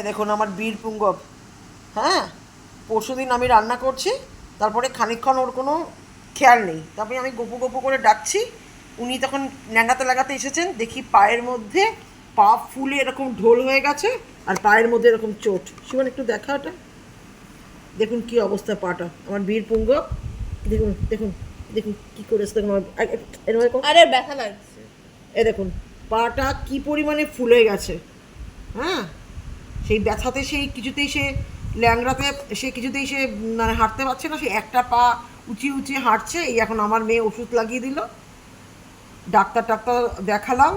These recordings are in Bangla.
দেখুন আমার বীর পুঙ্গব। হ্যাঁ, পরশু দিন আমি রান্না করছি, তারপরে খানিকক্ষণ ওর কোনো খেয়াল নেই, তারপরে আমি গপু গপু করে ডাকছি, উনি তখন ন্যাঙ্গাতে লাগাতে এসেছেন, দেখি পায়ের মধ্যে পা ফুলে এরকম ঢোল হয়ে গেছে, আর পায়ের মধ্যে এরকম চোট। শিবন একটু দেখা ওটা, দেখুন কি অবস্থা পাটা আমার বীর পুঙ্গব। দেখুন দেখুন দেখুন কি করেছে, দেখুন আরে ব্যথা লাগছে। এ দেখুন পাটা কি পরিমাণে ফুলে গেছে। হ্যাঁ, সেই ব্যথাতে সেই কিছুতেই সে ল্যাংড়াতে সে কিছুতেই সে মানে হাঁটতে পারছে না, সে একটা পা উঁচিয়ে উঁচিয়ে হাঁটছে। এই এখন আমার মেয়ে ওষুধ লাগিয়ে দিল, ডাক্তার দেখালাম,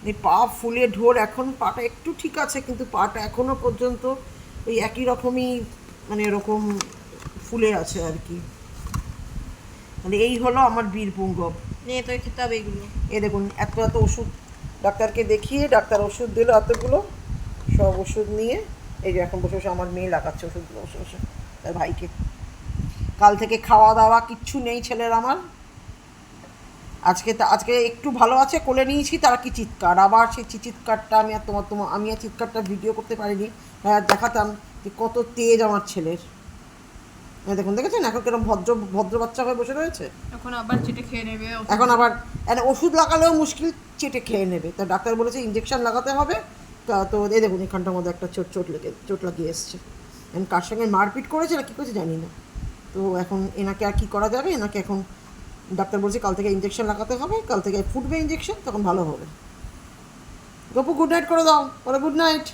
এই পা ফুলে ঢোল। এখন পাটা একটু ঠিক আছে, কিন্তু পাটা এখনও পর্যন্ত ওই একই রকমই মানে এরকম ফুলে আছে আর কি। মানে এই হলো আমার বীরপুঙ্গব। নিয়ে তো খেতে হবে এগুলো। এ দেখুন এত এত ওষুধ ডাক্তারকে দেখিয়ে ডাক্তার ওষুধ দিল এতগুলো, সব ওষুধ নিয়ে এই যে এখন বসে বসে আমার মেয়ে লাগাচ্ছে ওষুধগুলো বসে বসে তার ভাইকে। কাল থেকে খাওয়া দাওয়া কিচ্ছু নেই ছেলের আমার। আজকে একটু ভালো আছে, কোলে নিয়েছি, তার কি চিৎকার, আবার সেই চিৎকারটা আমি আর আমি আর চিৎকারটা ভিডিও করতে পারিনি, দেখাতাম যে কত তেজ আমার ছেলের। দেখুন, দেখেছেন এখন কিরকম ভদ্র ভদ্র বাচ্চা হয়ে বসে রয়েছে। এখন আবার চেটে খেয়ে নেবে। এখন আবার ওষুধ লাগালেও মুশকিল, চেটে খেয়ে নেবে। তা ডাক্তার বলেছে ইঞ্জেকশন লাগাতে হবে। তো এই দেখুন এখানটার মধ্যে একটা চোট লাগিয়ে এসছে। এখন কার সঙ্গে মারপিট করেছে না কী করেছে জানি না। তো এখন এনাকে আর কী করা যাবে, এনাকে এখন ডাক্তার বলছে কাল থেকে ইঞ্জেকশন লাগাতে হবে, কাল থেকে ফুটবে ইঞ্জেকশন, তখন ভালো হবে। গপু গুড নাইট করে দাও, বলো গুড নাইট।